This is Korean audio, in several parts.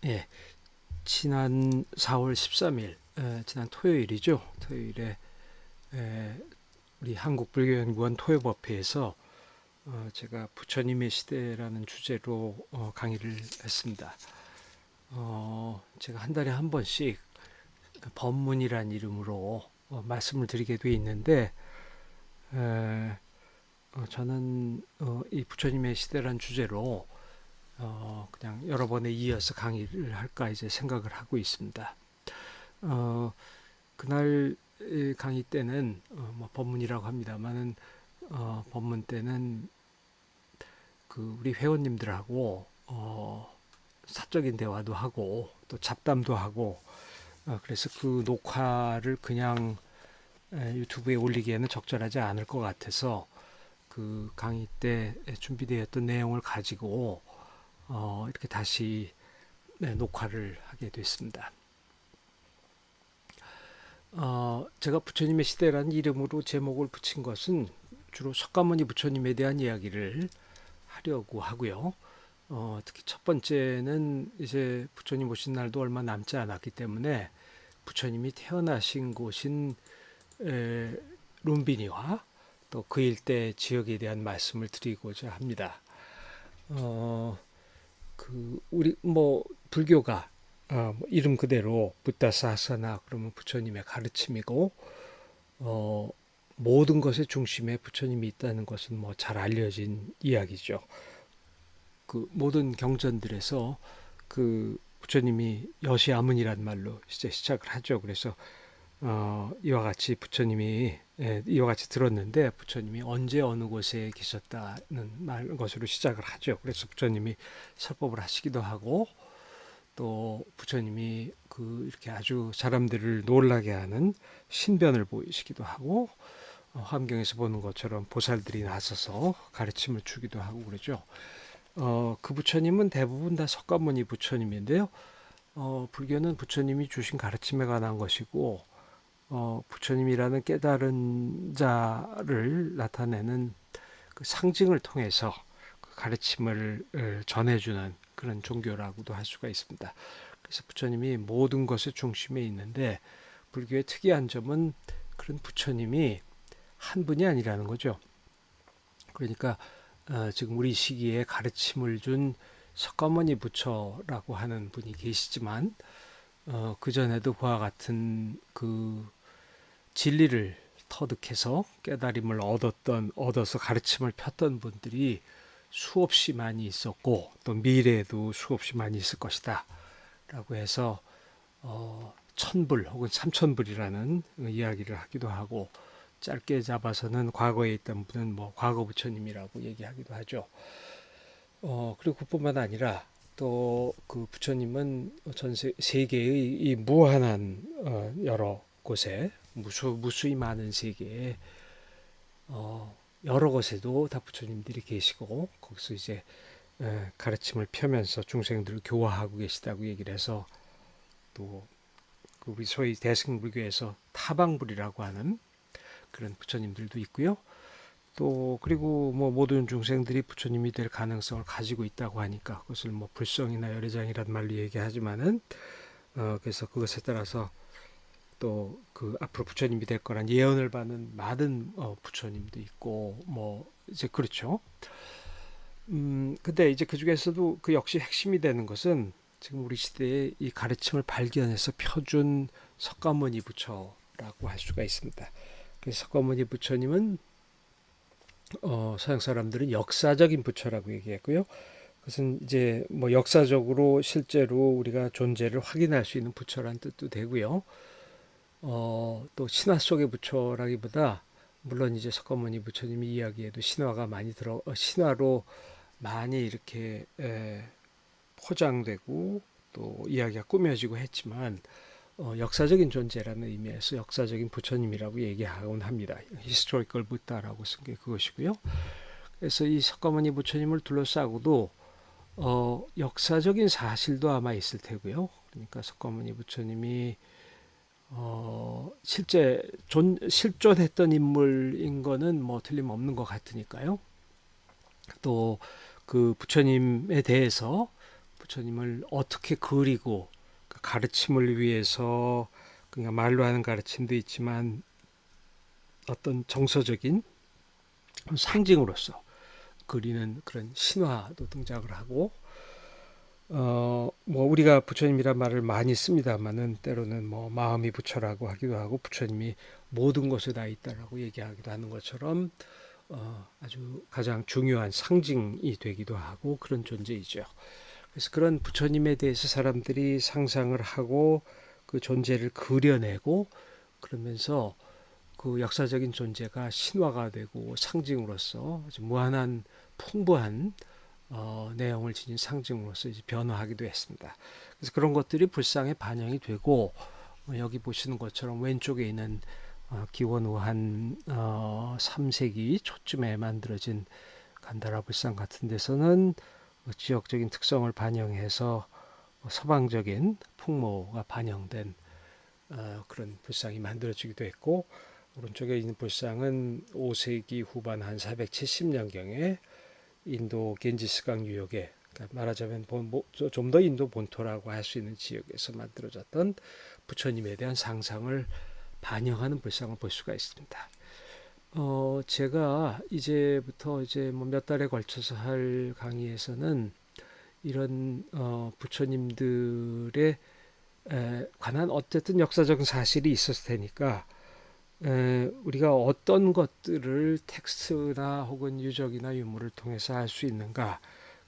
예, 지난 4월 13일, 지난 토요일이죠. 토요일에 우리 한국불교연구원 토요법회에서 제가 부처님의 시대라는 주제로 강의를 했습니다. 제가 한 달에 한 번씩 법문이란 이름으로 말씀을 드리게 돼 있는데, 저는 이 부처님의 시대라는 주제로 그냥 여러 번에 이어서 강의를 할까 이제 생각을 하고 있습니다. 어, 그날 강의 때는 뭐 법문이라고 합니다만은 법문 때는 그 우리 회원님들하고 사적인 대화도 하고 또 잡담도 하고 그래서 그 녹화를 그냥 유튜브에 올리기에는 적절하지 않을 것 같아서 그 강의 때 준비되었던 내용을 가지고 이렇게 다시 녹화를 하게 됐습니다. 제가 부처님의 시대라는 이름으로 제목을 붙인 것은 주로 석가모니 부처님에 대한 이야기를 하려고 하고요. 특히 첫 번째는 이제 부처님 오신 날도 얼마 남지 않았기 때문에 부처님이 태어나신 곳인 룸비니와 또 그 일대 지역에 대한 말씀을 드리고자 합니다. 어, 우리 뭐 불교가 뭐 이름 그대로 부다사사나 그러면 부처님의 가르침이고 어, 모든 것의 중심에 부처님이 있다는 것은 뭐 잘 알려진 이야기죠. 그 모든 경전들에서 그 부처님이 여시아문이란 말로 이제 시작을 하죠. 그래서 이와 같이 부처님이 이와 같이 들었는데 부처님이 언제 어느 곳에 계셨다는 말 것으로 시작을 하죠. 그래서 부처님이 설법을 하시기도 하고 또 부처님이 그 이렇게 아주 사람들을 놀라게 하는 신변을 보이시기도 하고 화엄경에서 보는 것처럼 보살들이 나서서 가르침을 주기도 하고 그러죠. 그 부처님은 대부분 다 석가모니 부처님인데요. 불교는 부처님이 주신 가르침에 관한 것이고 부처님이라는 깨달은 자를 나타내는 그 상징을 통해서 그 가르침을 전해주는 그런 종교라고도 할 수가 있습니다. 그래서 부처님이 모든 것의 중심에 있는데 불교의 특이한 점은 그런 부처님이 한 분이 아니라는 거죠. 그러니까 지금 우리 시기에 가르침을 준 석가모니 부처라고 하는 분이 계시지만 그 전에도 그와 같은 그 진리를 터득해서 깨달음을 얻어서 가르침을 폈던 분들이 수없이 많이 있었고 또 미래에도 수없이 많이 있을 것이다 라고 해서 천불 혹은 삼천불이라는 이야기를 하기도 하고 짧게 잡아서는 과거에 있던 분은 뭐 과거 부처님이라고 얘기하기도 하죠. 그리고 그뿐만 아니라 또 그 부처님은 전 세계의 이 무한한 여러 곳에 무수히 많은 세계에 여러 곳에도 다 부처님들이 계시고 거기서 이제 가르침을 펴면서 중생들을 교화하고 계시다고 얘기를 해서 또 우리 소위 대승불교에서 타방불이라고 하는 그런 부처님들도 있고요. 또 그리고 뭐 모든 중생들이 부처님이 될 가능성을 가지고 있다고 하니까 그것을 뭐 불성이나 열애장이란 말로 얘기하지만은 그래서 그것에 따라서 또 그 앞으로 부처님이 될 거란 예언을 받는 많은 부처님도 있고 뭐 이제 그렇죠. 근데 이제 그 중에서도 그 역시 핵심이 되는 것은 지금 우리 시대에 이 가르침을 발견해서 펴준 석가모니 부처라고 할 수가 있습니다. 그래서 석가모니 부처님은 서양 사람들은 역사적인 부처라고 얘기했고요. 그것은 이제 뭐 역사적으로 실제로 우리가 존재를 확인할 수 있는 부처란 뜻도 되고요. 또 신화 속의 부처라기보다 물론 이제 석가모니 부처님이 이야기에도 신화가 많이 신화로 많이 이렇게 포장되고 또 이야기가 꾸며지고 했지만 역사적인 존재라는 의미에서 역사적인 부처님이라고 얘기하곤 합니다. 히스토리컬 부다라고 쓴 게 그것이고요. 그래서 이 석가모니 부처님을 둘러싸고도 역사적인 사실도 아마 있을 테고요. 그러니까 석가모니 부처님이 실제 실존했던 인물인 거는 뭐 틀림없는 것 같으니까요. 또 그 부처님에 대해서 부처님을 어떻게 그리고 그 가르침을 위해서 그냥 말로 하는 가르침도 있지만 어떤 정서적인 상징으로서 그리는 그런 신화도 등장을 하고 뭐 우리가 부처님이란 말을 많이 씁니다만은 때로는 뭐 마음이 부처라고 하기도 하고 부처님이 모든 것에 다 있다라고 얘기하기도 하는 것처럼 아주 가장 중요한 상징이 되기도 하고 그런 존재이죠. 그래서 그런 부처님에 대해서 사람들이 상상을 하고 그 존재를 그려내고 그러면서 그 역사적인 존재가 신화가 되고 상징으로서 아주 무한한 풍부한 내용을 지닌 상징으로서 이제 변화하기도 했습니다. 그래서 그런 것들이 불상에 반영이 되고 여기 보시는 것처럼 왼쪽에 있는 기원후 한 3세기 초쯤에 만들어진 간다라 불상 같은 데서는 지역적인 특성을 반영해서 서방적인 풍모가 반영된 그런 불상이 만들어지기도 했고 오른쪽에 있는 불상은 5세기 후반 한 470년경에 인도 겐지스강 유역에 그러니까 말하자면 좀 더 인도 본토라고 할 수 있는 지역에서 만들어졌던 부처님에 대한 상상을 반영하는 불상을 볼 수가 있습니다. 제가 이제부터 이제 뭐 몇 달에 걸쳐서 할 강의에서는 이런 부처님들의 관한 어쨌든 역사적인 사실이 있었을 테니까 우리가 어떤 것들을 텍스트나 혹은 유적이나 유물을 통해서 알 수 있는가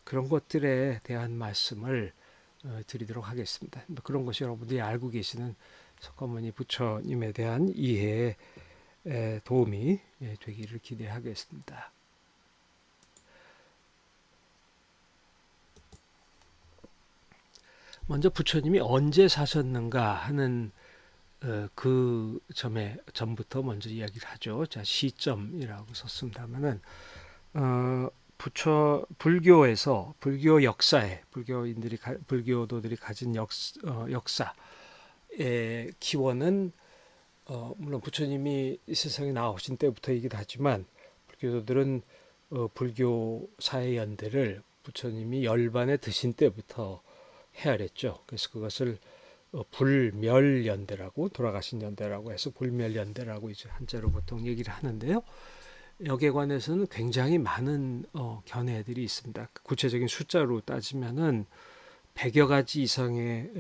그런 것들에 대한 말씀을 드리도록 하겠습니다. 그런 것이 여러분들이 알고 계시는 석가모니 부처님에 대한 이해에 도움이 되기를 기대하겠습니다. 먼저 부처님이 언제 사셨는가 하는 그 점에 전부터 먼저 이야기를 하죠. 자, 시점이라고 썼습니다만은 불교에서 불교 역사에 불교도들이 가진 역사의 기원은 물론 부처님이 이 세상에 나오신 때부터이기도 하지만 불교도들은 불교사의 연대를 부처님이 열반에 드신 때부터 헤아렸죠. 그래서 그것을 불멸연대라고 돌아가신 연대라고 해서 불멸연대라고 이제 한자로 보통 얘기를 하는데요. 여기에 관해서는 굉장히 많은 견해들이 있습니다. 구체적인 숫자로 따지면은 100여 가지 이상의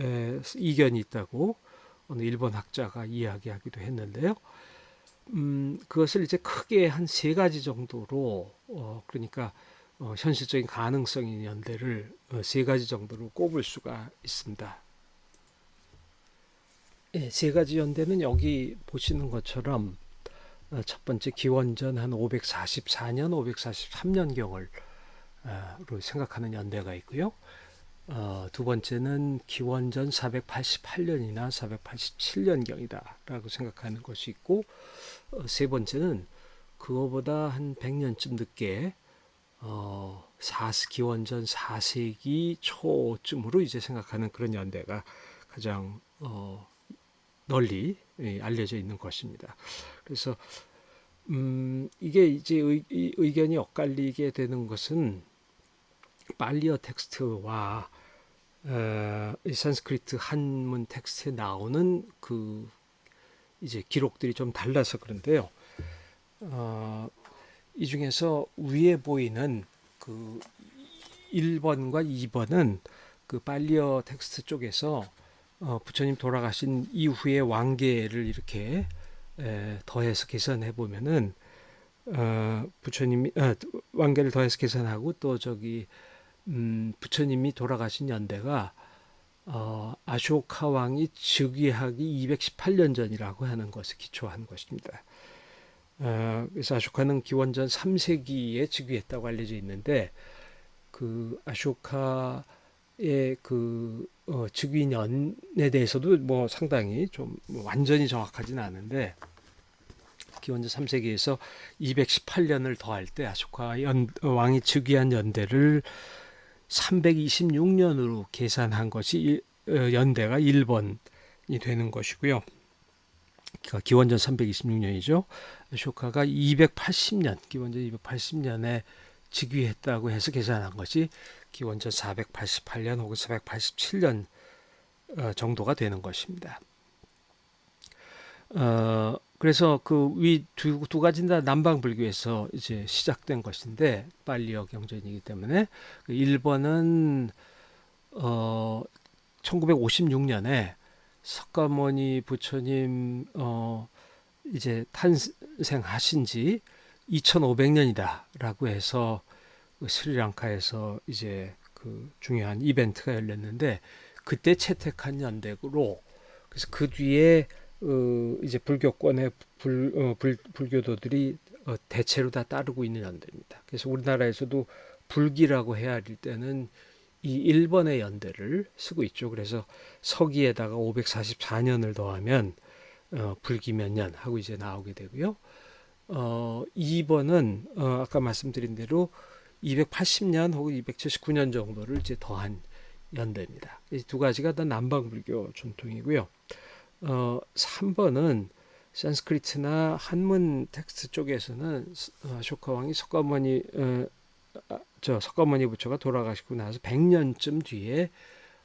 이견이 있다고 어느 일본 학자가 이야기하기도 했는데요. 그것을 이제 크게 한 3가지 정도로 그러니까 현실적인 가능성 있는 연대를 3가지 정도로 꼽을 수가 있습니다. 예, 3가지 연대는 여기 보시는 것처럼 첫 번째 기원전 한 544년, 543년경을 로 생각하는 연대가 있고요. 두 번째는 기원전 488년이나 487년경이다라고 생각하는 것이 있고 세 번째는 그거보다 한 100년쯤 늦게 기원전 4세기 초쯤으로 이제 생각하는 그런 연대가 가장 널리 알려져 있는 것입니다. 그래서 이게 이제 의견이 엇갈리게 되는 것은 팔리어 텍스트와 이 산스크리트 한문 텍스트에 나오는 그 이제 기록들이 좀 달라서 그런데요. 이 중에서 위에 보이는 그 1번과 2번은 그 팔리어 텍스트 쪽에서 부처님 돌아가신 이후의 왕계를 이렇게 더해서 계산해 보면은 부처님이 왕계를 더해서 계산하고 또 저기 부처님이 돌아가신 연대가 아쇼카 왕이 즉위하기 218년 전이라고 하는 것에 기초한 것입니다. 그래서 아쇼카는 기원전 3세기에 즉위했다고 알려져 있는데 그 아쇼카의 그 즉위년에 대해서도 뭐 상당히 좀 완전히 정확하지는 않은데 기원전 3세기에서 218년을 더할 때 아쇼카 왕이 즉위한 연대를 326년으로 계산한 것이 연대가 1번이 되는 것이고요. 기원전 326년이죠. 아쇼카가 280년, 기원전 280년에 즉위했다고 해서 계산한 것이 기원전 488년 혹은 487년 정도가 되는 것입니다. 그래서 그 위 두 가지 다 남방 불교에서 이제 시작된 것인데 빨리어 경전이기 때문에 1번은 1956년에 석가모니 부처님 이제 탄생하신 지 2500년이다라고 해서 스리랑카에서 이제 그 중요한 이벤트가 열렸는데 그때 채택한 연대로 그래서 그 뒤에 이제 불교권의 불교도들이 대체로 다 따르고 있는 연대입니다. 그래서 우리나라에서도 불기라고 해야 할 때는 이 1번의 연대를 쓰고 있죠. 그래서 서기에다가 544년을 더하면 불기 몇 년 하고 이제 나오게 되고요. 2번은 아까 말씀드린 대로 280년 혹은 279년 정도를 이제 더한 연대입니다. 이 두 가지가 다 남방불교 전통이고요. 3번은 산스크리트나 한문 텍스트 쪽에서는 아쇼카 왕이 석가모니 부처가 돌아가시고 나서 100년쯤 뒤에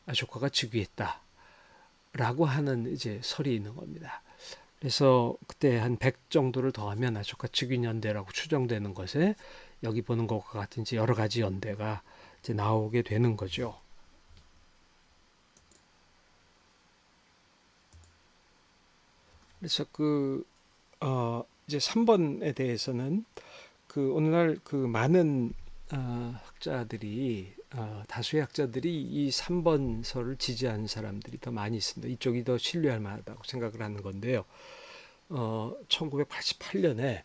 아쇼카가 즉위했다라고 하는 이제 설이 있는 겁니다. 그래서 그때 한 100 정도를 더하면 아쇼카 즉위 연대라고 추정되는 것에 여기 보는 것과 같은 이제 여러 가지 연대가 이제 나오게 되는 거죠. 그래서 이제 3번에 대해서는 그 오늘날 그 많은 학자들이 다수의 학자들이 이 3번설을 지지하는 사람들이 더 많이 있습니다. 이쪽이 더 신뢰할 만하다고 생각을 하는 건데요. 1988년에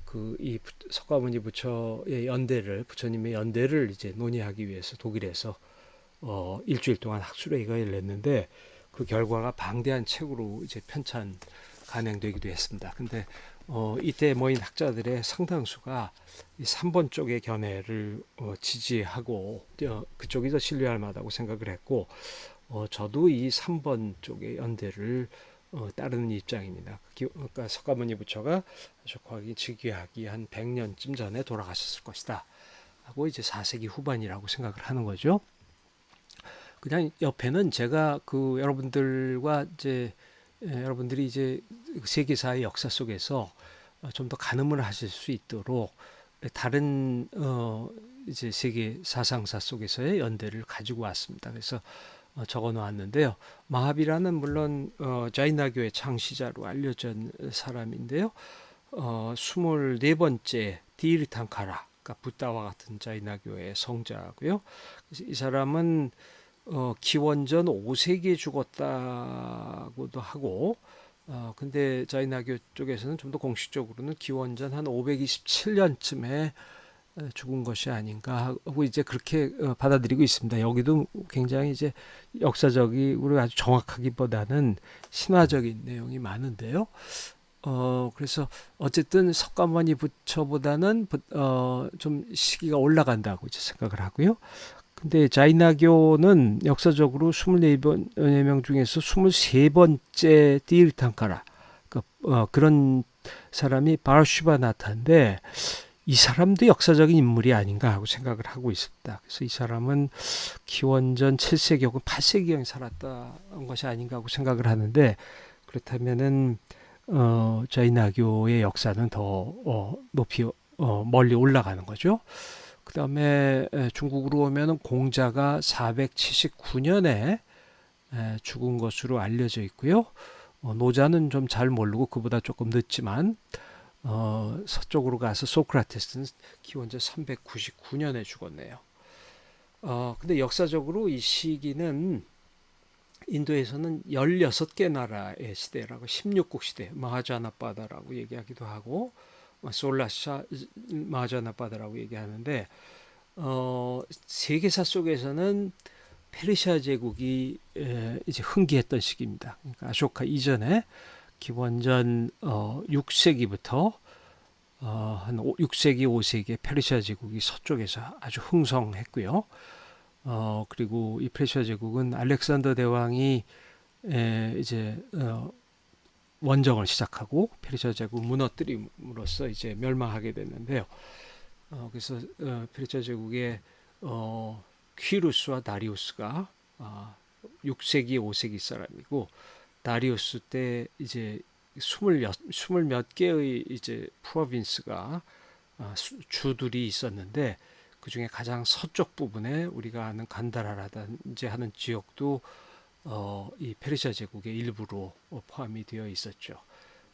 그 이 석가모니 부처의 연대를 부처님의 연대를 이제 논의하기 위해서 독일에서 일주일 동안 학술회의가 열렸는데 그 결과가 방대한 책으로 이제 편찬 간행되기도 했습니다. 근데 이때 모인 학자들의 상당수가 이 3번 쪽의 견해를 지지하고 그쪽이 더 신뢰할 만하다고 생각을 했고 저도 이 3번 쪽의 연대를 따르는 입장입니다. 그러니까 석가모니 부처가 아쇼카왕이 즉위하기 한 100년쯤 전에 돌아가셨을 것이다 하고 이제 4세기 후반이라고 생각을 하는 거죠. 그냥 옆에는 제가 그 여러분들과 이제 여러분들이 이제 세계사의 역사 속에서 좀 더 가늠을 하실 수 있도록 다른 이제 세계 사상사 속에서의 연대를 가지고 왔습니다. 그래서 적어 놓았는데요. 마하비라는 물론 자이나교의 창시자로 알려진 사람인데요. 24번째 디르탕카라, 그러니까 붓다와 같은 자이나교의 성자고요. 그래서 이 사람은 기원전 5세기에 죽었다고도 하고 근데 자이나교 쪽에서는 좀 더 공식적으로는 기원전 한 527년쯤에 죽은 것이 아닌가 하고 이제 그렇게 받아들이고 있습니다. 여기도 굉장히 이제 역사적으로 아주 정확하기보다는 신화적인 내용이 많은데요. 그래서 어쨌든 석가모니 부처보다는 좀 시기가 올라간다고 이제 생각을 하고요. 근데 자이나교는 역사적으로 24명 중에서 23번째 띠르탕카라 그런 사람이 바라슈바나타인데 이 사람도 역사적인 인물이 아닌가 하고 생각을 하고 있습니다. 그래서 이 사람은 기원전 7세기 혹은 8세기경에 살았던 것이 아닌가 하고 생각을 하는데 그렇다면은 자이나교의 역사는 더 높이 멀리 올라가는 거죠. 그 다음에 중국으로 오면 공자가 479년에 죽은 것으로 알려져 있고요. 노자는 좀 잘 모르고 그보다 조금 늦지만 서쪽으로 가서 소크라테스는 기원전 399년에 죽었네요. 근데 역사적으로 이 시기는 인도에서는 16개 나라의 시대라고 16국 시대 마하자나바다라고 얘기하기도 하고 솔라샤 마하자나바다라고 얘기하는데 세계사 속에서는 페르시아 제국이 이제 흥기했던 시기입니다. 그러니까 아쇼카 이전에 기원전 6세기부터 한 6세기, 5세기에 페르시아 제국이 서쪽에서 아주 흥성했고요. 그리고 이 페르시아 제국은 알렉산더 대왕이 이제 원정을 시작하고 페르시아 제국 무너뜨림으로써 이제 멸망하게 됐는데요. 그래서 페르시아 제국의 퀴루스와 다리우스가 6세기, 5세기 사람이고 다리우스 때 이제 스물 몇 개의 이제 프로빈스가 주들이 있었는데 그 중에 가장 서쪽 부분에 우리가 아는 간다라라든지 하는 지역도 이 페르시아 제국의 일부로 포함이 되어 있었죠.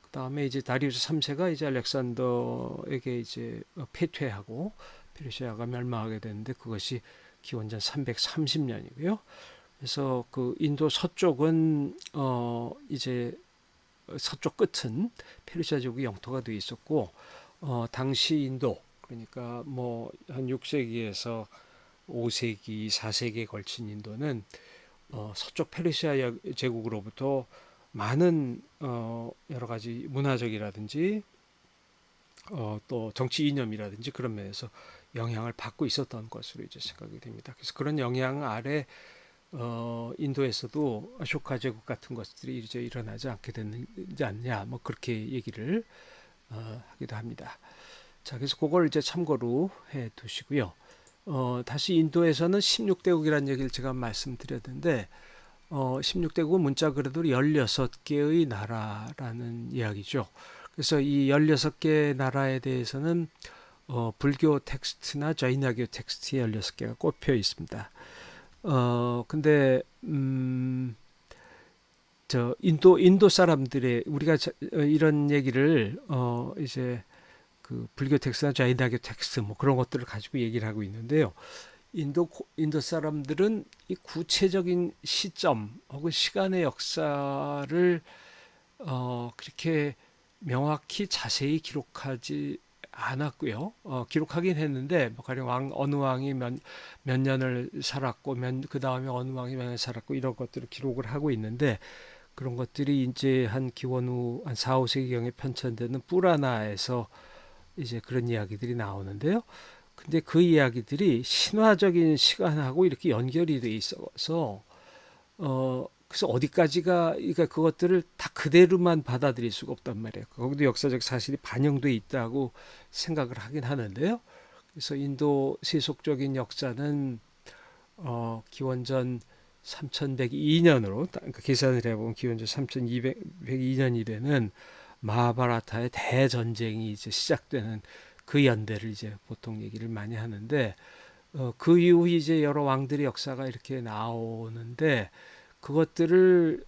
그 다음에 이제 다리우스 3세가 이제 알렉산더에게 이제 패퇴하고 페르시아가 멸망하게 되는데 그것이 기원전 330년이고요. 그래서 그 인도 서쪽은 이제 서쪽 끝은 페르시아 제국의 영토가 되어 있었고 당시 인도 그러니까 뭐 한 6세기에서 5세기, 4세기에 걸친 인도는 서쪽 페르시아 제국으로부터 많은 여러 가지 문화적이라든지 또 정치 이념이라든지 그런 면에서 영향을 받고 있었던 것으로 이제 생각이 됩니다. 그래서 그런 영향 아래 인도에서도 아쇼카 제국 같은 것들이 이제 일어나지 않게 되지 않냐, 뭐 그렇게 얘기를 하기도 합니다. 자, 그래서 그걸 이제 참고로 해 두시고요. 다시 인도에서는 16대국이라는 얘기를 제가 말씀드렸는데 16대국은 문자 그래도 16개의 나라라는 이야기죠. 그래서 이 16개 나라에 대해서는 불교 텍스트나 자이나교 텍스트에 16개가 꼽혀 있습니다. 근데 저 인도 사람들의 우리가 이런 얘기를 이제 그 불교 텍스트나 자이나교 텍스트 뭐 그런 것들을 가지고 얘기를 하고 있는데요. 인도 사람들은 이 구체적인 시점 혹은 시간의 역사를 그렇게 명확히 자세히 기록하지 않았고요. 기록하긴 했는데 뭐 가령 어느 왕이 몇 년을 살았고 그 다음에 어느 왕이 몇 년 살았고 이런 것들을 기록을 하고 있는데 그런 것들이 이제 한 기원 후 한 4, 5세기경에 편찬되는 뿌라나에서 이제 그런 이야기들이 나오는데요. 근데 그 이야기들이 신화적인 시간하고 이렇게 연결이 돼 있어서 그래서 어디까지가 그러니까 그것들을 다 그대로만 받아들일 수가 없단 말이에요. 거기도 역사적 사실이 반영돼 있다고 생각을 하긴 하는데요. 그래서 인도 세속적인 역사는 기원전 3102년으로 그러니까 계산을 해보면 기원전 3202년이되는 마하바라타의 대전쟁이 이제 시작되는 그 연대를 이제 보통 얘기를 많이 하는데 그 이후 이제 여러 왕들의 역사가 이렇게 나오는데 그것들을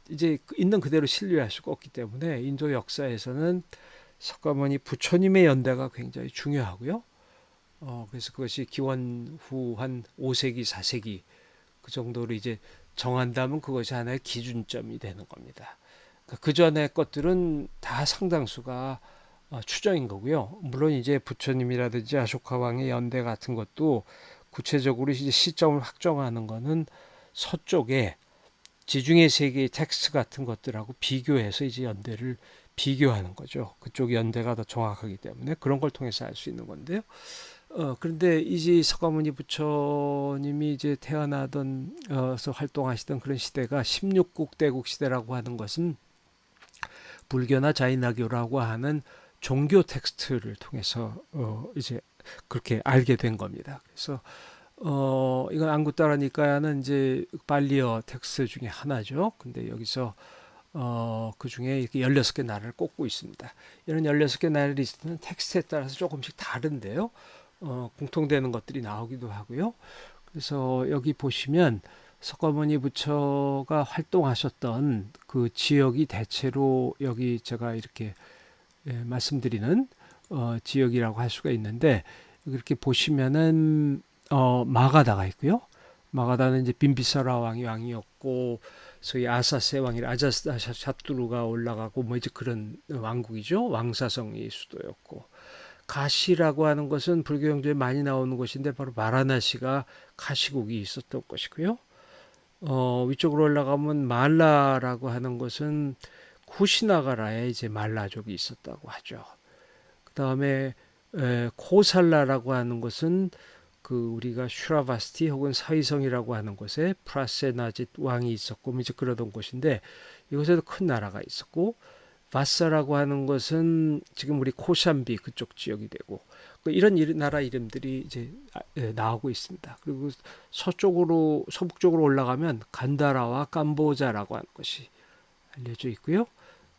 이제 있는 그대로 신뢰할 수가 없기 때문에 인도 역사에서는 석가모니 부처님의 연대가 굉장히 중요하고요. 그래서 그것이 기원 후 한 5세기, 4세기 그 정도로 이제 정한다면 그것이 하나의 기준점이 되는 겁니다. 그 전의 것들은 다 상당수가 추정인 거고요. 물론 이제 부처님이라든지 아쇼카 왕의 연대 같은 것도 구체적으로 이제 시점을 확정하는 거는 서쪽에 지중해 세계의 텍스트 같은 것들하고 비교해서 이제 연대를 비교하는 거죠. 그쪽 연대가 더 정확하기 때문에 그런 걸 통해서 알 수 있는 건데요. 그런데 이제 석가모니 부처님이 이제 태어나서 활동하시던 그런 시대가 16국 대국 시대라고 하는 것은 불교나 자이나교라고 하는 종교 텍스트를 통해서 이제 그렇게 알게 된 겁니다. 그래서 이건 안구따라 니까야는 이제 발리어 텍스트 중에 하나죠. 근데 여기서 그 중에 이렇게 16개 나라를 꼽고 있습니다. 이런 16개 나라 리스트는 텍스트에 따라서 조금씩 다른데요. 공통되는 것들이 나오기도 하고요. 그래서 여기 보시면 석가모니 부처가 활동하셨던 그 지역이 대체로 여기 제가 이렇게 말씀드리는 지역이라고 할 수가 있는데 이렇게 보시면은 마가다가 있고요. 마가다는 이제 빈비사라 왕이었고 소위 아사세 왕이 아자샤뚜루가 올라가고 뭐 이제 그런 왕국이죠. 왕사성이 수도였고 가시라고 하는 것은 불교 경전에 많이 나오는 곳인데 바로 마라나시가 가시국이 있었던 것이고요. 위쪽으로 올라가면 말라라고 하는 것은 쿠시나가라에 이제 말라족이 있었다고 하죠. 그 다음에 코살라라고 하는 것은 그 우리가 슈라바스티 혹은 사위성이라고 하는 곳에 프라세나짓 왕이 있었고 이제 그러던 곳인데 이곳에도 큰 나라가 있었고 바사라고 하는 것은 지금 우리 코샨비 그쪽 지역이 되고 이런 나라 이름들이 이제 나오고 있습니다. 그리고 서북쪽으로 올라가면 간다라와 캄보자라고 하는 것이 알려져 있고요.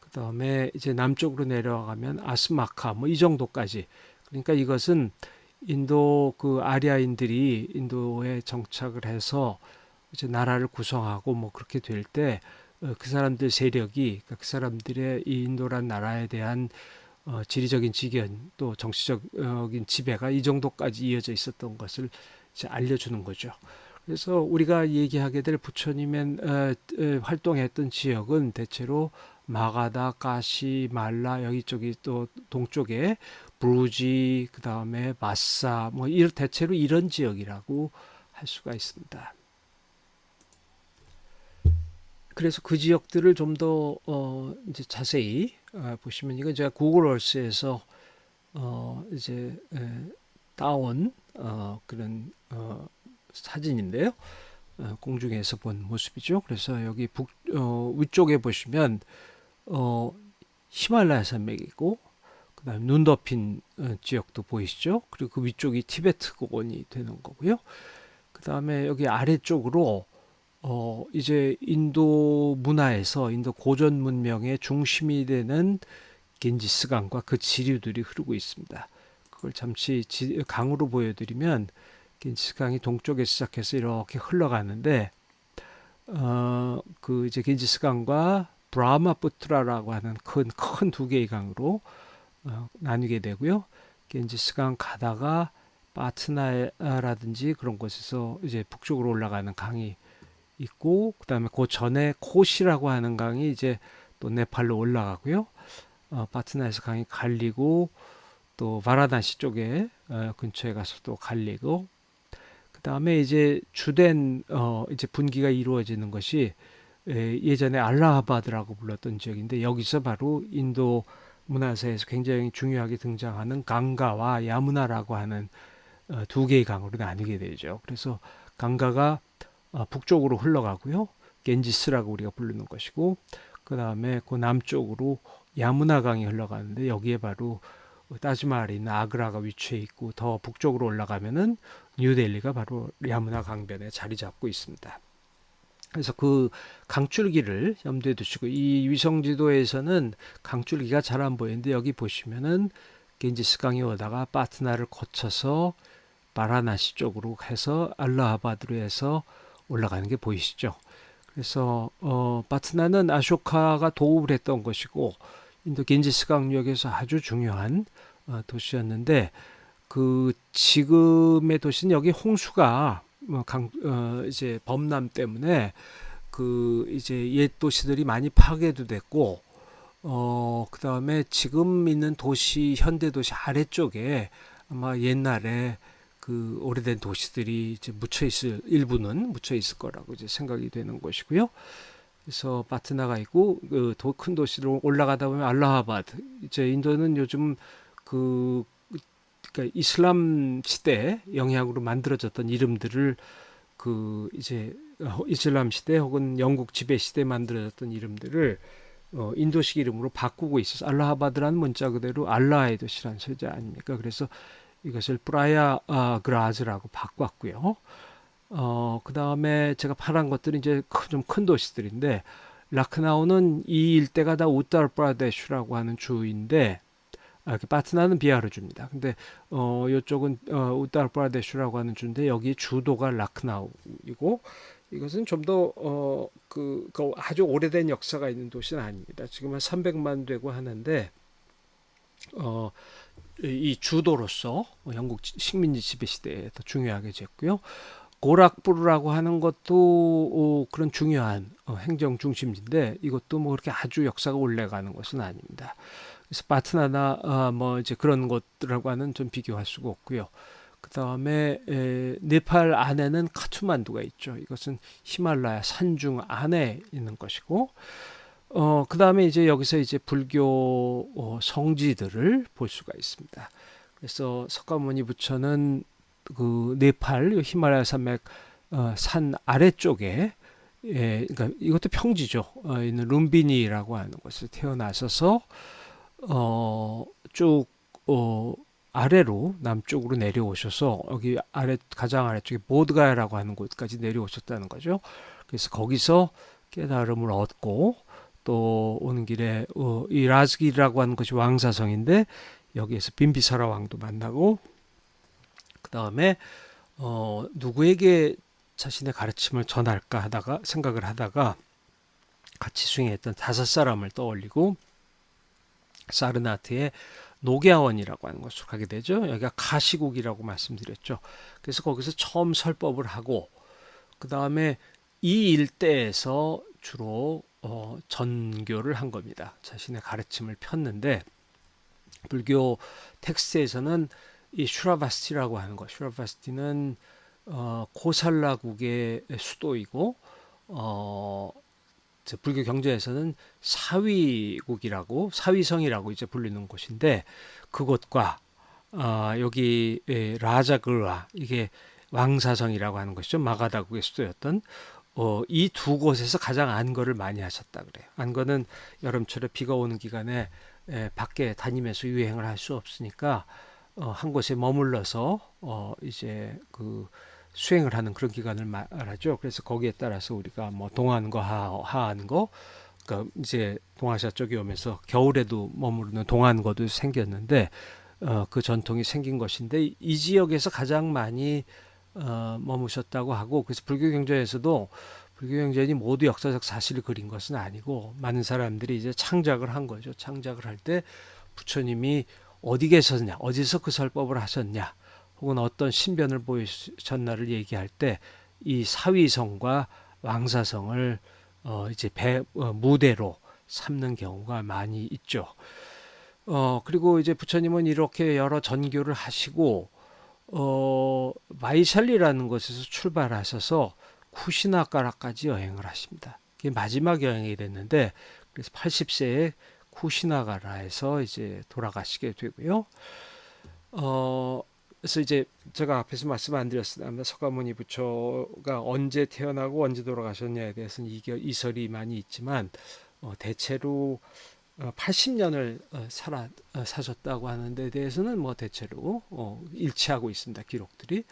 그 다음에 이제 남쪽으로 내려가면 아스마카 뭐 이 정도까지. 그러니까 이것은 인도 그 아리아인들이 인도에 정착을 해서 이제 나라를 구성하고 뭐 그렇게 될 때 그 사람들 세력이 그 사람들의 이 인도란 나라에 대한 지리적인 지견 또 정치적인 지배가 이 정도까지 이어져 있었던 것을 이제 알려주는 거죠. 그래서 우리가 얘기하게 될 부처님의 활동했던 지역은 대체로 마가다, 가시, 말라 여기 쪽이 또 동쪽에 브루지, 그 다음에 마사 뭐 대체로 이런 지역이라고 할 수가 있습니다. 그래서 그 지역들을 좀 더 이제 자세히 보시면 이건 제가 구글 얼스에서 이제 따온 그런 사진인데요. 공중에서 본 모습이죠. 그래서 여기 위쪽에 보시면 히말라야 산맥이고 그다음 눈 덮인 지역도 보이시죠? 그리고 그 위쪽이 티베트 고원이 되는 거고요. 그다음에 여기 아래쪽으로 이제 인도 문화에서 인도 고전 문명의 중심이 되는 겐지스강과 그 지류들이 흐르고 있습니다. 그걸 잠시 강으로 보여드리면 겐지스강이 동쪽에 시작해서 이렇게 흘러가는데 그 이제 겐지스강과 브라마푸트라라고 하는 큰 두 개의 강으로 나뉘게 되고요. 겐지스강 가다가 파트나라든지 그런 곳에서 이제 북쪽으로 올라가는 강이 있고 그다음에 그 전에 코시라고 하는 강이 이제 또 네팔로 올라가고요. 파트나에서 강이 갈리고 또 바라나시 쪽에 근처에 가서 또 갈리고 그다음에 이제 주된 이제 분기가 이루어지는 것이 예전에 알라하바드라고 불렀던 지역인데 여기서 바로 인도 문화사에서 굉장히 중요하게 등장하는 강가와 야무나라고 하는 두 개의 강으로 나뉘게 되죠. 그래서 강가가 북쪽으로 흘러가고요. 겐지스라고 우리가 부르는 것이고 그 다음에 그 남쪽으로 야무나강이 흘러가는데 여기에 바로 따지마할이 있는 아그라가 위치해 있고 더 북쪽으로 올라가면은 뉴델리가 바로 야무나 강변에 자리 잡고 있습니다. 그래서 그 강줄기를 염두에 두시고 이 위성지도에서는 강줄기가 잘 안 보이는데 여기 보시면은 겐지스강이 오다가 파트나를 거쳐서 바라나시 쪽으로 해서 알라하바드로 해서 올라가는 게 보이시죠? 그래서 파트나는 아쇼카가 도읍을 했던 것이고 인도 겐지스강역에서 아주 중요한 도시였는데 그 지금의 도시는 여기 홍수가 이제 범람 때문에 그 이제 옛 도시들이 많이 파괴도 됐고 그 다음에 지금 있는 도시 현대 도시 아래쪽에 아마 옛날에 그 오래된 도시들이 이제 일부는 묻혀 있을 거라고 이제 생각이 되는 것이고요. 그래서 파트나가 있고 그 큰 도시로 올라가다 보면 알라하바드. 이제 인도는 요즘 그러니까 이슬람 시대 영향으로 만들어졌던 이름들을 그 이제 이슬람 시대 혹은 영국 지배 시대에 만들어졌던 이름들을 인도식 이름으로 바꾸고 있어서 알라하바드라는 문자 그대로 알라의 도시라는 소재 아닙니까? 그래서 이것을 프라야 그라즈라고 바꿨고요. 그 다음에 제가 파란 것들은 이제 좀 큰 도시들인데 라크나우는 이 일대가 다 우타르프라데슈라고 하는 주인데 파트나는 비하르주입니다. 근데 이쪽은 우타르프라데슈라고 하는 주인데 여기 주도가 라크나우이고 이것은 좀 더 그 아주 오래된 역사가 있는 도시는 아닙니다. 지금 한 300만 되고 하는데 이 주도로서 영국 식민지 지배 시대에 더 중요하게 됐고요. 고락부르라고 하는 것도 그런 중요한 행정 중심지인데 이것도 뭐 그렇게 아주 역사가 오래가는 것은 아닙니다. 그래서 파트나나 뭐 이제 그런 것들하고는 좀 비교할 수가 없고요. 그 다음에 네팔 안에는 카투만두가 있죠. 이것은 히말라야 산중 안에 있는 것이고 그 다음에 이제 여기서 이제 불교 성지들을 볼 수가 있습니다. 그래서 석가모니 부처는 그 네팔 히말라야 산맥 산 아래쪽에 예, 그러니까 이것도 평지죠. 있는 룸비니라고 하는 곳에 태어나셔서 쭉 아래로 남쪽으로 내려오셔서 여기 아래 가장 아래쪽에 보드가야라고 하는 곳까지 내려오셨다는 거죠. 그래서 거기서 깨달음을 얻고 또 오는 길에 이 라즈길이라고 하는 것이 왕사성인데 여기에서 빈비사라 왕도 만나고 그 다음에 누구에게 자신의 가르침을 전할까 하다가 생각을 하다가 같이 수행했던 5사람을 떠올리고 사르나트의 노게아원이라고 하는 곳으로 가게 되죠. 여기가 가시국이라고 말씀드렸죠. 그래서 거기서 처음 설법을 하고 그 다음에 이 일대에서 주로 전교를 한 겁니다. 자신의 가르침을 폈는데 불교 텍스트에서는 이 슈라바스티라고 하는 것, 슈라바스티는 고살라국의 수도이고 불교 경전에서는 사위국이라고 사위성이라고 이제 불리는 곳인데 그곳과 여기 라자그라 이게 왕사성이라고 하는 것이죠. 마가다국의 수도였던 이 두 곳에서 가장 안거를 많이 하셨다 그래요. 안거는 여름철에 비가 오는 기간에 밖에 다니면서 유행을 할 수 없으니까 한 곳에 머물러서 이제 그 수행을 하는 그런 기간을 말하죠. 그래서 거기에 따라서 우리가 뭐 동안거, 하안거, 그러니까 이제 동아시아 쪽에 오면서 겨울에도 머무르는 동안거도 생겼는데 그 전통이 생긴 것인데 이 지역에서 가장 많이 머무셨다고 하고 그래서 불교 경전에서도 불교 경전이 모두 역사적 사실을 그린 것은 아니고 많은 사람들이 이제 창작을 한 거죠. 창작을 할 때 부처님이 어디 계셨냐, 어디서 그 설법을 하셨냐, 혹은 어떤 신변을 보이셨나를 얘기할 때 이 사위성과 왕사성을 이제 무대로 삼는 경우가 많이 있죠. 그리고 이제 부처님은 이렇게 여러 전교를 하시고 마이샬리라는 곳에서 출발하셔서 쿠시나가라까지 여행을 하십니다. 그게 마지막 여행이 됐는데 그래서 80세에 쿠시나가라에서 이제 돌아가시게 되고요. 그래서 이제 제가 앞에서 말씀 안 드렸습니다. 석가모니 부처가 언제 태어나고 언제 돌아가셨냐에 대해서는 이설이 많이 있지만 대체로 80년을 사셨다고 하는 데 대해서는 뭐 대체로 일치하고 있습니다. 기록들이.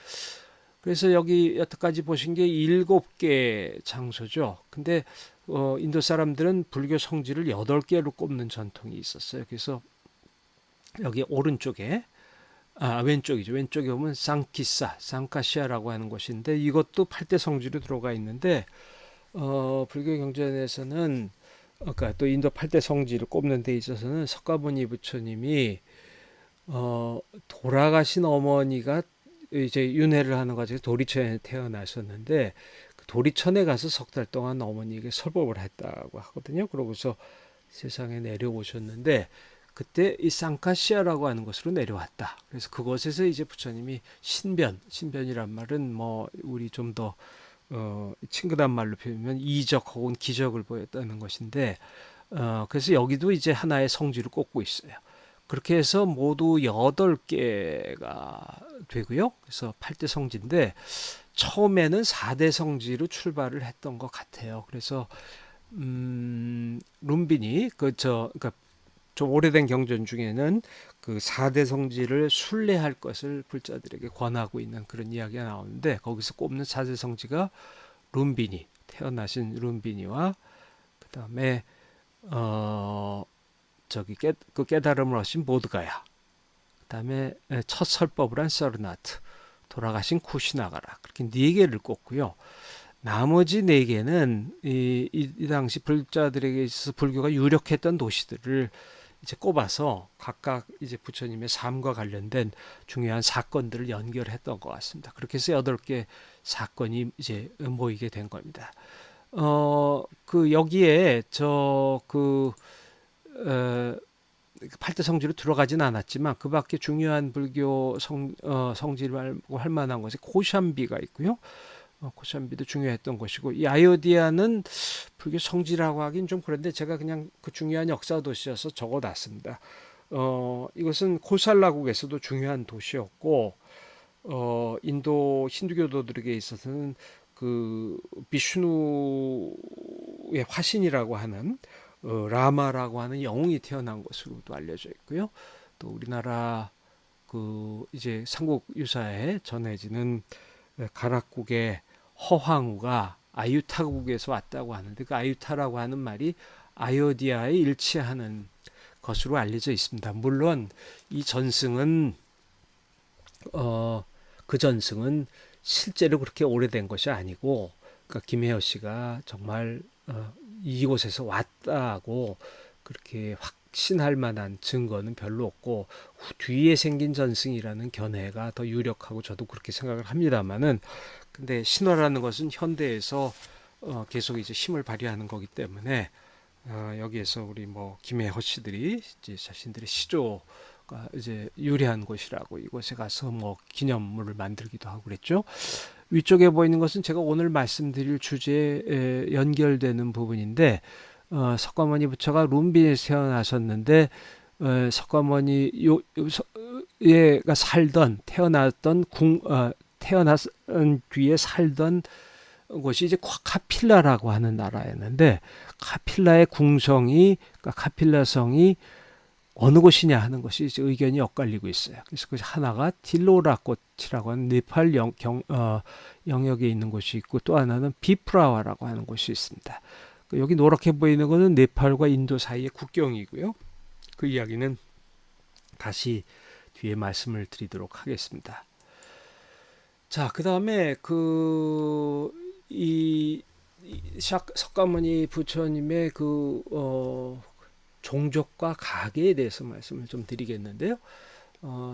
그래서 여기 여태까지 보신 게 7개 장소죠. 근데 인도 사람들은 불교 성지를 8개로 꼽는 전통이 있었어요. 그래서 여기 오른쪽에 왼쪽이죠. 왼쪽에 보면 상키사, 상카시아라고 하는 곳인데 이것도 8대 성지로 들어가 있는데 불교 경전에서는 그러니까 또 인도 8대 성지를 꼽는 데 있어서는 석가모니 부처님이 돌아가신 어머니가 이제 윤회를 하는 과정에서 도리천에 태어나셨는데 그 도리천에 가서 6달 동안 어머니에게 설법을 했다고 하거든요. 그러고서 세상에 내려오셨는데 그때 이 상카시아라고 하는 곳으로 내려왔다. 그래서 그곳에서 이제 부처님이 신변이란 말은 뭐 우리 좀 더 친근한 말로 표현하면 이적 혹은 기적을 보였다는 것인데 그래서 여기도 이제 하나의 성지를 꼽고 있어요. 그렇게 해서 모두 8개가 되고요. 그래서 8대 성지인데 처음에는 4대 성지로 출발을 했던 것 같아요. 그래서 룸빈이 그러니까 좀 오래된 경전 중에는 그 4대 성지를 순례할 것을 불자들에게 권하고 있는 그런 이야기가 나오는데 거기서 꼽는 4대 성지가 룸비니, 태어나신 룸비니와 그 다음에 그 깨달음을 얻으신 보드가야, 그 다음에 첫 설법을 한 서르나트, 돌아가신 쿠시나가라, 그렇게 4개를 꼽고요. 나머지 4개는 이 당시 불자들에게 있어서 불교가 유력했던 도시들을 이제 꼽아서 각각 이제 부처님의 삶과 관련된 중요한 사건들을 연결했던 것 같습니다. 그렇게 해서 8개 사건이 이제 모이게 된 겁니다. 여기에 팔대 성지로 들어가진 않았지만 그 밖에 중요한 불교 성지를 할 만한 것이 코샴비가 있고요. 코샴비도 중요했던 곳이고 이 아요디아는 불교 성지라고 하긴 좀 그런데 제가 그냥 그 중요한 역사 도시여서 적어놨습니다. 이것은 코살라국에서도 중요한 도시였고 인도 힌두교도들에게 있어서는 그 비슈누의 화신이라고 하는 라마라고 하는 영웅이 태어난 것으로도 알려져 있고요. 또 우리나라 그 이제 삼국 유사에 전해지는 가락국의 허황우가 아유타국에서 왔다고 하는데 그 아유타라고 하는 말이 아요디아에 일치하는 것으로 알려져 있습니다. 물론 이 전승은 그 전승은 실제로 그렇게 오래된 것이 아니고 그러니까 김혜호 씨가 정말 이곳에서 왔다고 그렇게 확신할 만한 증거는 별로 없고 뒤에 생긴 전승이라는 견해가 더 유력하고 저도 그렇게 생각을 합니다만은 근데 신화라는 것은 현대에서 계속 이제 힘을 발휘하는 거기 때문에 여기에서 우리 뭐 김혜호 씨들이 이제 자신들의 시조가 이제 유래한 곳이라고 이곳에 가서 뭐 기념물을 만들기도 하고 그랬죠. 위쪽에 보이는 것은 제가 오늘 말씀드릴 주제에 연결되는 부분인데 석가모니 부처가 룸빈에서 태어나셨는데 석가모니 얘가 살던 태어났던 태어난 뒤에 살던 곳이 이제 카필라라고 하는 나라였는데 카필라의 궁성이 그러니까 카필라성이 어느 곳이냐 하는 것이 이제 의견이 엇갈리고 있어요. 그래서 그 하나가 딜로라 꽃이라고 하는 네팔 영역에 있는 곳이 있고 또 하나는 비프라와라고 하는 곳이 있습니다. 여기 노랗게 보이는 것은 네팔과 인도 사이의 국경이고요. 그 이야기는 다시 뒤에 말씀을 드리도록 하겠습니다. 자, 그 다음에 이 석가모니 부처님의 종족과 가계에 대해서 말씀을 좀 드리겠는데요.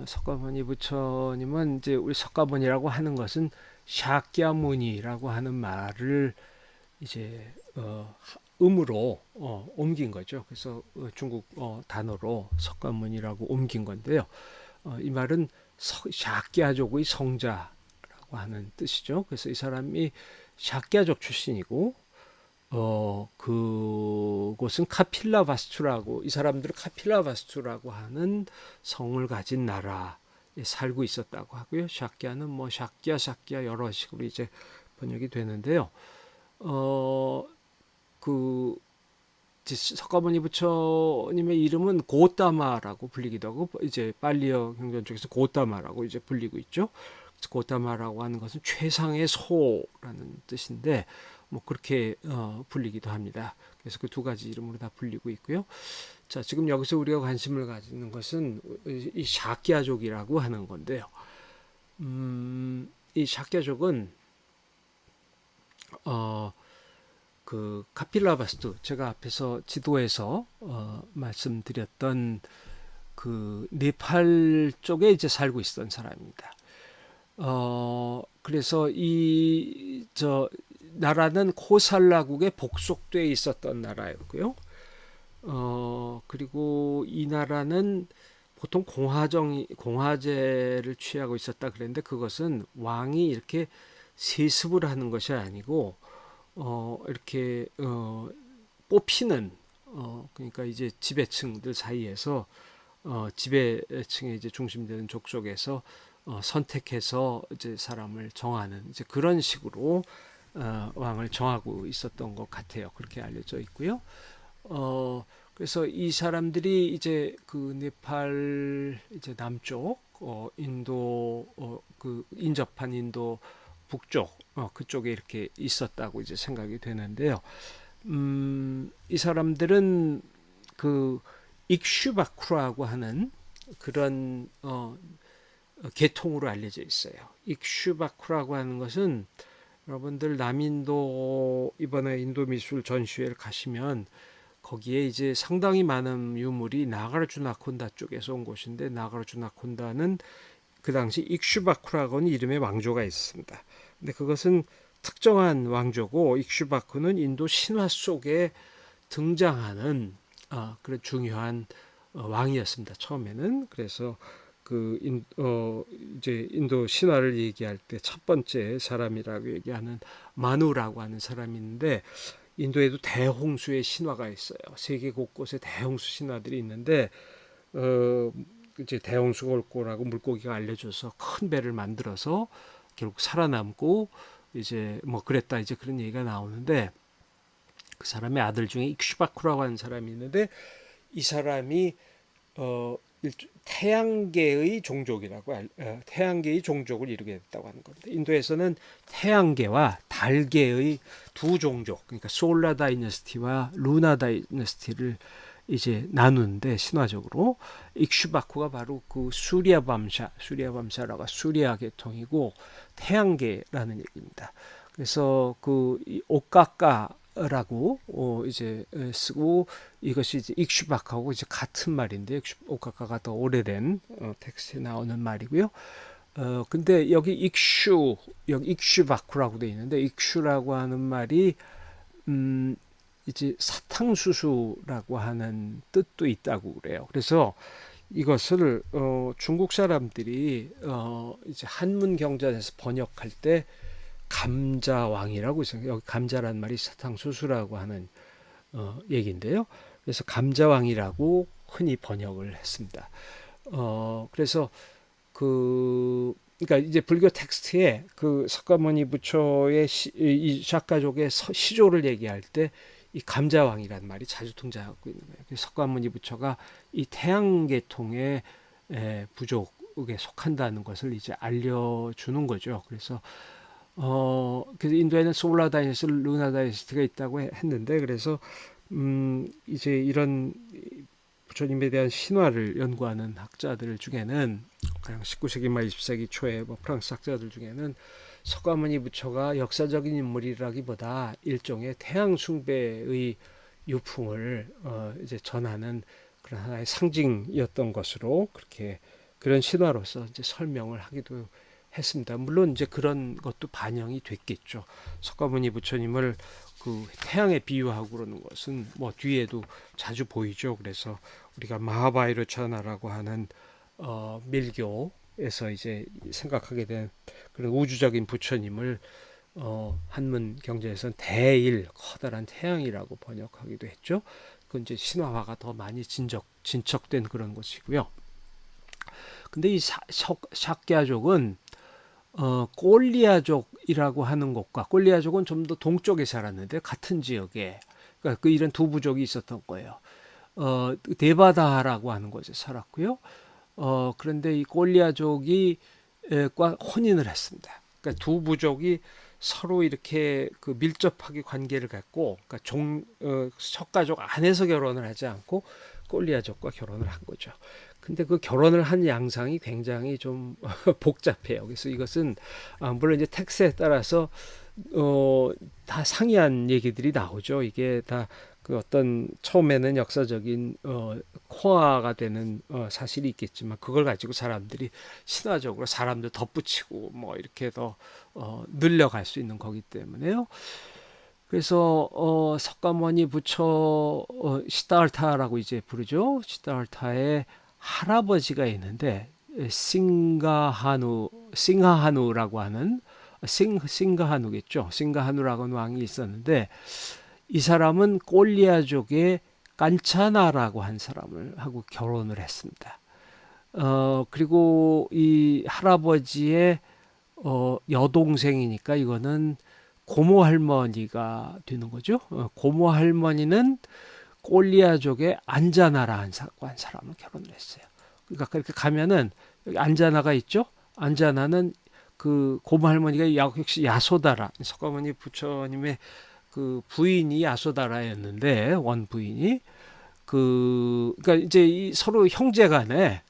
석가모니 부처님은 이제 우리 석가모니라고 하는 것은 샤크야무니라고 하는 말을 이제 음으로 옮긴 거죠. 그래서 중국 단어로 석가모니라고 옮긴 건데요. 이 말은 샤크야족의 성자라고 하는 뜻이죠. 그래서 이 사람이 샤크야족 출신이고 그곳은 카필라바스투라고 이 사람들은 카필라바스투라고 하는 성을 가진 나라에 살고 있었다고 하고요. 샤크야는 뭐 샤크야 여러 식으로 이제 번역이 되는데요. 그 석가모니 부처님의 이름은 고타마라고 불리기도 하고 이제 빨리어 경전 쪽에서 고타마라고 이제 불리고 있죠. 고타마라고 하는 것은 최상의 소라는 뜻인데 뭐 그렇게 불리기도 합니다. 그래서 그 두 가지 이름으로 다 불리고 있고요. 자, 지금 여기서 우리가 관심을 가지는 것은 이 샤크야족이라고 하는 건데요. 이 샤크야족은 그 카필라바스투 제가 앞에서 지도에서 말씀드렸던 그 네팔 쪽에 이제 살고 있었던 사람입니다. 그래서 나라는 코살라국에 복속돼 있었던 나라였고요. 그리고 이 나라는 보통 공화제를 취하고 있었다 그랬는데 그것은 왕이 이렇게 세습을 하는 것이 아니고 이렇게 뽑히는 그러니까 이제 지배층들 사이에서 지배층의 이제 중심되는 족속에서 선택해서 이제 사람을 정하는 이제 그런 식으로 왕을 정하고 있었던 것 같아요. 그렇게 알려져 있고요. 그래서 이 사람들이 이제 그 네팔 이제 남쪽 인도 그 인접한 인도 북쪽 그쪽에 이렇게 있었다고 이제 생각이 되는데요. 이 사람들은 그 익슈바쿠라고 하는 그런 계통으로 알려져 있어요. 익슈바쿠라고 하는 것은 여러분들 남인도 이번에 인도 미술 전시회를 가시면 거기에 이제 상당히 많은 유물이 나가르주나콘다 쪽에서 온 곳인데 나가르주나콘다는 그 당시 익슈바쿠라고 하는 이름의 왕조가 있습니다. 근데 그것은 특정한 왕조고 익슈바쿠는 인도 신화 속에 등장하는 그런 중요한 왕이었습니다. 처음에는 그래서 이제 인도 신화를 얘기할 때 첫 번째 사람이라고 얘기하는 마누라고 하는 사람이 있는데 인도에도 대홍수의 신화가 있어요. 세계 곳곳에 대홍수 신화들이 있는데 이제 대홍수가 올 거라고 물고기가 알려줘서 큰 배를 만들어서 결국 살아남고 이제 뭐 그랬다 이제 그런 얘기가 나오는데 그 사람의 아들 중에 익슈바쿠라고 하는 사람이 있는데 이 사람이 태양계의 종족이라고 태양계의 종족을 이루게 됐다고 하는 겁니다. 인도에서는 태양계와 달계의 두 종족, 그러니까 솔라 다이너스티와 루나 다이너스티를 이제 나누는데 신화적으로 익슈바쿠가 바로 그 수리아밤샤라가 수리아 계통이고 태양계라는 얘기입니다. 그래서 그 오카카라고 이제 쓰고 이것이 이제 익슈박하고 이제 같은 말인데 오카카가 더 오래된 텍스트에 나오는 말이고요. 근데 여기 여기 익슈바쿠라고 돼 있는데 익슈라고 하는 말이 이제 사탕수수라고 하는 뜻도 있다고 그래요. 그래서 이것을 중국 사람들이 이제 한문 경전에서 번역할 때 감자왕이라고 있어요. 여기 감자란 말이 사탕수수라고 하는 얘기인데요. 그래서 감자왕이라고 흔히 번역을 했습니다. 그래서 그러니까 이제 불교 텍스트에 그 석가모니 부처의 이 샤가족의 시조를 얘기할 때 이 감자왕이라는 말이 자주 등장하고 있는 거예요. 그래서 석가모니 부처가 이 태양계통의 부족에 속한다는 것을 이제 알려주는 거죠. 그래서 그래서 인도에는 솔라 다이너스티, 루나 다이너스티가 있다고 했는데 그래서 이제 이런 부처님에 대한 신화를 연구하는 학자들 중에는 가령 19세기 말 20세기 초에 뭐 프랑스 학자들 중에는 석가모니 부처가 역사적인 인물이라기보다 일종의 태양 숭배의 유풍을 이제 전하는 그런 하나의 상징이었던 것으로 그렇게 그런 신화로서 이제 설명을 하기도 했습니다. 물론 이제 그런 것도 반영이 됐겠죠. 석가모니 부처님을 그 태양에 비유하고 그러는 것은 뭐 뒤에도 자주 보이죠. 그래서 우리가 마하바이로차나라고 하는 밀교에서 이제 생각하게 된 그런 우주적인 부처님을 한문 경전에서는 대일 커다란 태양이라고 번역하기도 했죠. 그건 이제 신화화가 더 많이 진척된 그런 것이고요. 근데 이 샤ක්야족은 꼴리아족이라고 하는 곳과 꼴리아족은 좀 더 동쪽에 살았는데 같은 지역에 그러니까 그 이런 두 부족이 있었던 거예요. 데바다라고 하는 곳에 살았고요. 그런데 이 꼴리아족이 과 혼인을 했습니다. 그러니까 두 부족이 서로 이렇게 그 밀접하게 관계를 갖고 그러니까 석가족 안에서 결혼을 하지 않고 꼴리아족과 결혼을 한 거죠. 근데 그 결혼을 한 양상이 굉장히 좀 복잡해요. 그래서 이것은 물론 이제 텍스에 따라서 다 상이한 얘기들이 나오죠. 이게 다 그 어떤 처음에는 역사적인 코어가 되는 사실이 있겠지만 그걸 가지고 사람들이 신화적으로 사람들 덧붙이고 뭐 이렇게 더 늘려갈 수 있는 거기 때문에요. 그래서 석가모니 부처 시다르타라고 이제 부르죠. 시다르타의 할아버지가 있는데 싱하하누라고 하는 싱가하누겠죠. 싱가하누라고 하는 왕이 있었는데 이 사람은 꼴리아족의 깐차나라고 한 사람을 하고 결혼을 했습니다. 그리고 이 할아버지의 여동생이니까 이거는 고모 할머니가 되는 거죠. 고모 할머니는 꼴리아족의 안자나라 한 사람을 결혼을 했어요. 그러니까 그렇게 가면은 여기 안자나가 있죠. 안자나는 그 고모 할머니가 역시 야소다라 석가모니 부처님의 그 부인이 야소다라였는데 원 부인이 그러니까 이제 이 서로 형제간에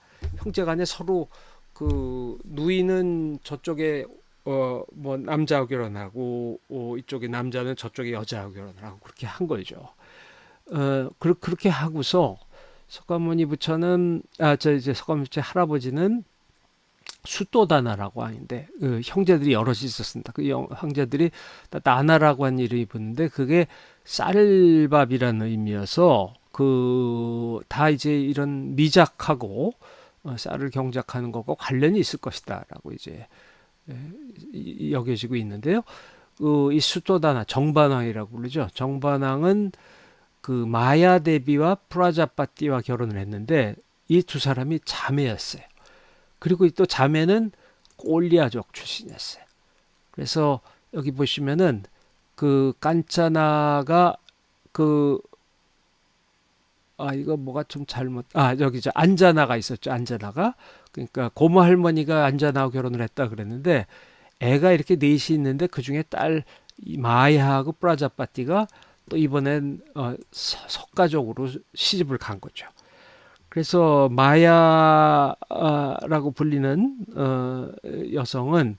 서로 그 누이는 저쪽에 뭐 남자하고 결혼하고 이쪽에 남자는 저쪽에 여자하고 결혼을 하고 그렇게 한 거죠. 그렇게 하고서 석가모니 부처는 이제 석가모니 부처 할아버지는 수도다나라고 하는데 그 형제들이 여럿이 있었습니다. 그 형제들이 나나라고 한 이름이 붙는데 그게 쌀밥이라는 의미여서 그 다 이제 이런 미작하고 쌀을 경작하는 것과 관련이 있을 것이다라고 이제 여겨지고 있는데요. 이 수도다나 정반왕이라고 부르죠. 정반왕은 그 마야 대비와 프라자파티와 결혼을 했는데 이 두 사람이 자매였어요. 그리고 또 자매는 꼴리아족 출신이었어요. 그래서 여기 보시면은 그 깐짜나가 그 이거 뭐가 좀 잘못 여기 저 안자나가 있었죠. 안자나가 그러니까 고모 할머니가 안자나하고 결혼을 했다 그랬는데 애가 이렇게 넷이 있는데 그 중에 딸 마야하고 프라자파티가 또 이번엔 석가족으로 시집을 간 거죠. 그래서 마야라고 불리는 여성은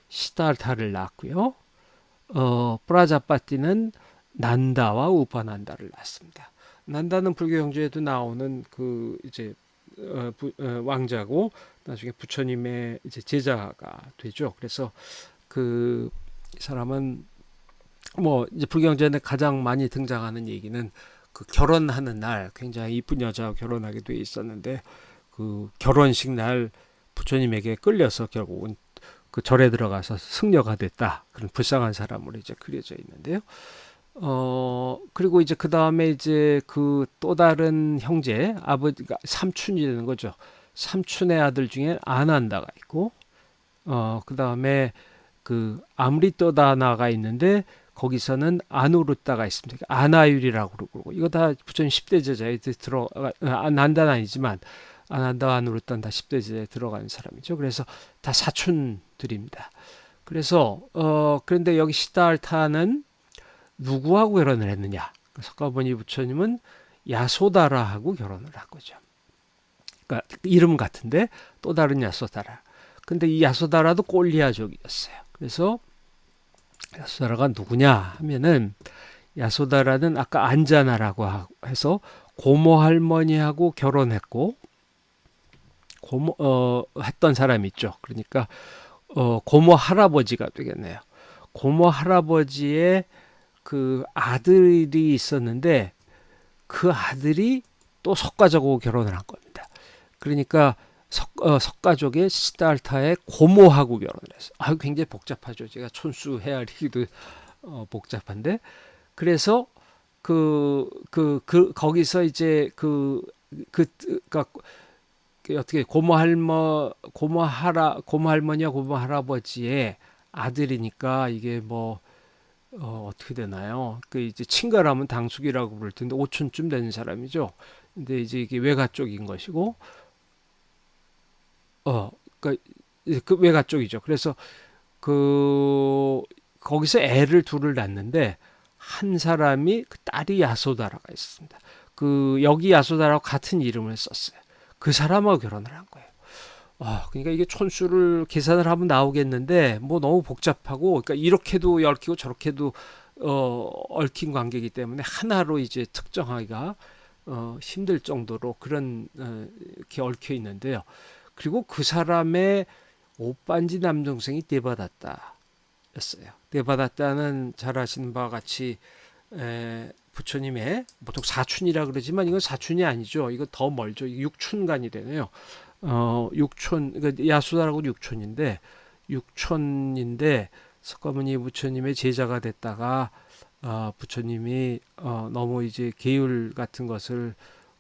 시달타를 낳았고요. 프라자파티는 난다와 우파난다를 낳습니다. 난다는 불교 경주에도 나오는 그 이제 왕자고 나중에 부처님의 이제 제자가 되죠. 그래서 그 사람은 뭐 이제 불교 경주에 가장 많이 등장하는 얘기는 그 결혼하는 날 굉장히 이쁜 여자와 결혼하게 돼 있었는데 그 결혼식 날 부처님에게 끌려서 결국은 그 절에 들어가서 승려가 됐다. 그런 불쌍한 사람으로 이제 그려져 있는데요. 그리고 이제 그 다음에 이제 그 또 다른 형제, 아버지가 삼촌이 되는 거죠. 삼촌의 아들 중에 아난다가 있고, 그 다음에 그 암리또다나가 있는데, 거기서는 아누르따가 있습니다. 아나율이라고 그러고, 이거 다 부처님 10대 제자에 난다는 아니지만, 아난다, 아누르따는 다 10대 제자에 들어가는 사람이죠. 그래서 다 사촌들입니다. 그래서, 그런데 여기 시달타는 누구하고 결혼을 했느냐? 석가모니 부처님은 야소다라하고 결혼을 한 거죠. 그러니까 이름 같은데 또 다른 야소다라. 근데 이 야소다라도 꼴리아족이었어요. 그래서 야소다라가 누구냐 하면은 야소다라는 아까 안자나라고 해서 고모 할머니하고 결혼했고 했던 사람이 있죠. 그러니까 고모 할아버지가 되겠네요. 고모 할아버지의 그 아들이 있었는데 그 아들이 또 석가족하고 결혼을 한 겁니다. 그러니까 석가족의 시달타의 고모하고 결혼을 했어요. 굉장히 복잡하죠. 제가 촌수 헤아리기도 복잡한데 그래서 거기서 이제 그러니까 어떻게 고모 할머니와 고모 할아버지의 아들이니까 이게 뭐 어떻게 되나요? 그 이제 친가라면 당숙이라고 부를 텐데 오촌쯤 되는 사람이죠. 근데 이제 이게 외가 쪽인 것이고, 그러니까 그 외가 쪽이죠. 그래서 그 거기서 애를 둘을 낳는데 한 사람이 그 딸이 야소다라가 있습니다. 그 여기 야소다라고 같은 이름을 썼어요. 그 사람하고 결혼을 한 거예요. 그러니까 이게 촌수를 계산을 하면 나오겠는데 뭐 너무 복잡하고 그러니까 이렇게도 얽히고 저렇게도 얽힌 관계이기 때문에 하나로 이제 특정하기가 힘들 정도로 그런 이렇게 얽혀 있는데요. 그리고 그 사람의 오빤지 남동생이 데바다tta였어요. 데바다tta는 잘 아시는 바와 같이 부처님의 보통 사춘이라 그러지만 이건 사춘이 아니죠. 이거 더 멀죠. 육춘간이 되네요. 육촌, 그러니까 야수다라고 육촌인데 석가모니 부처님의 제자가 됐다가 부처님이 너무 이제 계율 같은 것을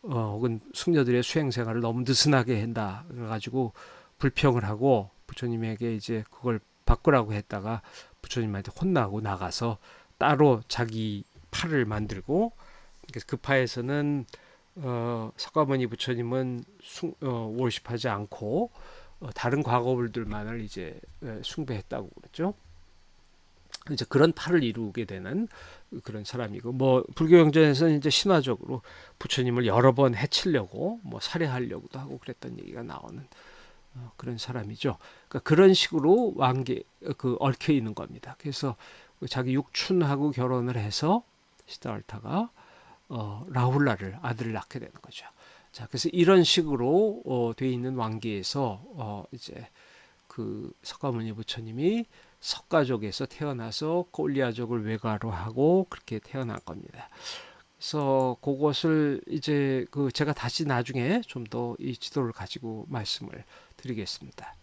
혹은 숙녀들의 수행 생활을 너무 느슨하게 한다 그래가지고 불평을 하고 부처님에게 이제 그걸 바꾸라고 했다가 부처님한테 혼나고 나가서 따로 자기 파를 만들고 그 파에서는 석가모니 부처님은 월십하지 않고 다른 과거불들만을 이제 숭배했다고 그랬죠. 이제 그런 파를 이루게 되는 그런 사람이고 뭐 불교 경전에서는 이제 신화적으로 부처님을 여러 번 해치려고 뭐 살해하려고도 하고 그랬던 얘기가 나오는 그런 사람이죠. 그러니까 그런 식으로 왕계 얽혀 있는 겁니다. 그래서 자기 육춘하고 결혼을 해서 시다알타가 라훌라를 아들을 낳게 되는 거죠. 자, 그래서 이런 식으로 돼 있는 왕계에서 이제 그 석가모니 부처님이 석가족에서 태어나서 꼴리아족을 외가로 하고 그렇게 태어난 겁니다. 그래서 그것을 이제 제가 다시 나중에 좀 더 이 지도를 가지고 말씀을 드리겠습니다.